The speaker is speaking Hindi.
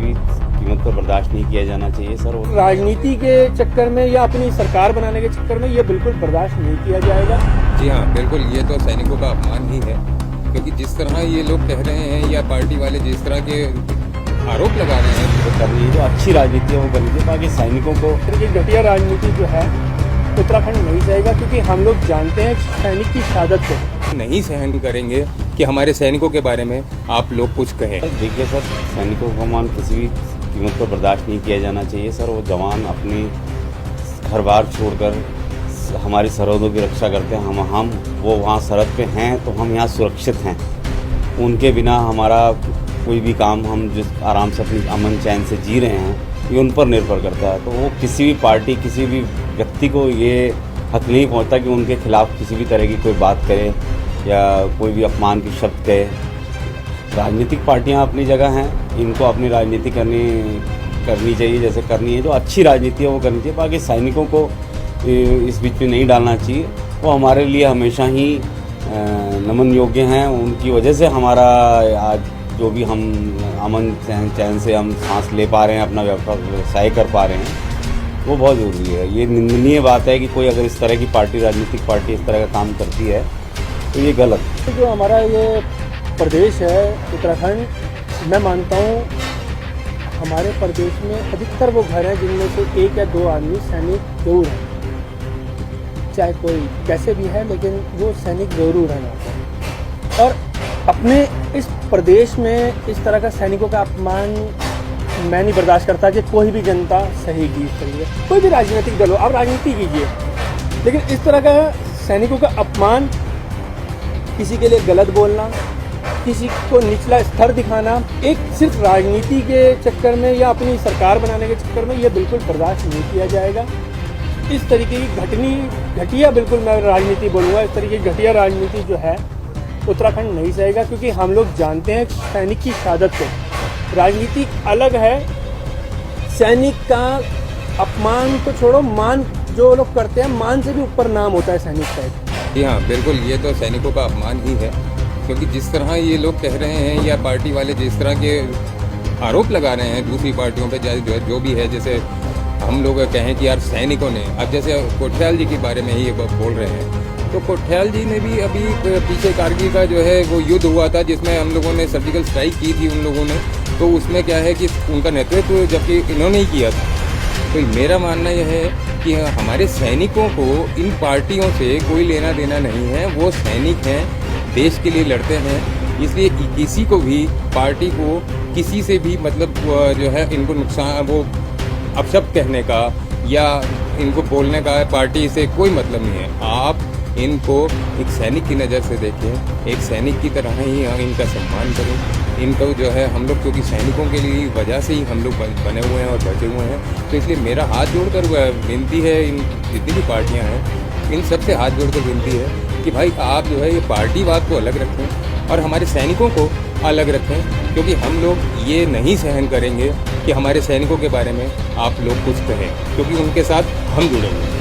भी कीमत पर बर्दाश्त नहीं किया जाना चाहिए सर। राजनीति के चक्कर में या अपनी सरकार बनाने के चक्कर में ये बिल्कुल बर्दाश्त नहीं किया जाएगा। जी हाँ, बिल्कुल, ये तो सैनिकों का अपमान ही है, क्योंकि जिस तरह ये लोग कह रहे हैं या पार्टी वाले जिस तरह के आरोप लगा रहे हैं तो करनी है, जो अच्छी राजनीति है वो करनी चाहिए। बाकी सैनिकों को ये घटिया राजनीति जो है उत्तराखंड नहीं जाएगा, क्योंकि हम लोग जानते हैं सैनिक की शहादत को नहीं सहन करेंगे कि हमारे सैनिकों के बारे में आप लोग कुछ कहें। देखिए सर, सैनिकों का मान किसी भी कीमत पर बर्दाश्त नहीं किया जाना चाहिए सर। वो जवान अपनी घर बार छोड़कर हमारी सरहदों की रक्षा करते हैं। हम वो वहाँ सरहद पे हैं तो हम यहाँ सुरक्षित हैं। उनके बिना हमारा कोई भी काम हम जिस आराम से अपनी अमन चैन से जी रहे हैं ये उन पर निर्भर करता है। तो वो किसी भी पार्टी किसी भी व्यक्ति को ये हक नहीं पहुँचता कि उनके खिलाफ किसी भी तरह की कोई बात करे या कोई भी अपमान की शब्द कहे। राजनीतिक पार्टियां अपनी जगह हैं, इनको अपनी राजनीति करनी चाहिए जैसे करनी है। जो अच्छी राजनीति है वो करनी चाहिए। बाकी सैनिकों को इस बीच में नहीं डालना चाहिए। वो हमारे लिए हमेशा ही नमन योग्य हैं। उनकी वजह से हमारा आज जो भी हम अमन चैन से हम सांस ले पा रहे हैं, अपना व्यवसाय कर पा रहे हैं, वो बहुत ज़रूरी है। ये निंदनीय बात है कि कोई अगर इस तरह की पार्टी, राजनीतिक पार्टी इस तरह का काम करती है तो ये गलत है। जो हमारा ये प्रदेश है उत्तराखंड, मैं मानता हूँ हमारे प्रदेश में अधिकतर वो घर हैं जिनमें से 1 या 2 आदमी सैनिक जरूर हैं। चाहे कोई कैसे भी है, लेकिन वो सैनिक जरूर हैं। और अपने इस प्रदेश में इस तरह का सैनिकों का अपमान मैं नहीं बर्दाश्त करता कि कोई भी जनता सहेगी इस तरीके। कोई भी राजनीतिक दल हो, आप राजनीति कीजिए, लेकिन इस तरह का सैनिकों का अपमान, किसी के लिए गलत बोलना, किसी को निचला स्तर दिखाना, एक सिर्फ राजनीति के चक्कर में या अपनी सरकार बनाने के चक्कर में ये बिल्कुल बर्दाश्त नहीं किया जाएगा। इस तरीके की घटिया, बिल्कुल मैं राजनीति बोलूँगा, इस तरीके की घटिया राजनीति जो है उत्तराखंड नहीं सहेगा, क्योंकि हम लोग जानते हैं सैनिक की शहादत को। राजनीति अलग है, सैनिक का अपमान तो छोड़ो, मान जो लोग करते हैं, मान से भी ऊपर नाम होता है सैनिक का। जी हाँ, बिल्कुल, ये तो सैनिकों का अपमान ही है, क्योंकि जिस तरह ये लोग कह रहे हैं या पार्टी वाले जिस तरह के आरोप लगा रहे हैं दूसरी पार्टियों पे, जो भी है, जैसे हम लोग कहें कि यार सैनिकों ने, अब जैसे कोठियाल जी के बारे में ही बोल रहे हैं, तो कोठियाल जी ने भी अभी पीछे कारगिल का जो है वो युद्ध हुआ था जिसमें हम लोगों ने सर्जिकल स्ट्राइक की थी उन लोगों ने, तो उसमें क्या है कि उनका नेतृत्व जबकि इन्होंने ही किया था। तो मेरा मानना यह है कि हमारे सैनिकों को इन पार्टियों से कोई लेना देना नहीं है। वो सैनिक हैं, देश के लिए लड़ते हैं, इसलिए किसी को भी, पार्टी को किसी से भी मतलब जो है इनको नुकसान, वो अपशब्द कहने का या इनको बोलने का पार्टी से कोई मतलब नहीं है। आप इनको एक सैनिक की नज़र से देखें, एक सैनिक की तरह ही इनका सम्मान करें। इनको जो है हम लोग, क्योंकि सैनिकों के लिए वजह से ही हम लोग बने हुए हैं और बचे हुए हैं, तो इसलिए मेरा हाथ जोड़कर विनती है, इन जितनी भी पार्टियां हैं इन सब से हाथ जोड़कर विनती है कि भाई आप जो है ये पार्टीवाद को अलग रखें और हमारे सैनिकों को अलग रखें, क्योंकि हम लोग ये नहीं सहन करेंगे कि हमारे सैनिकों के बारे में आप लोग कुछ कहें, क्योंकि उनके साथ हम जुड़े हुए हैं।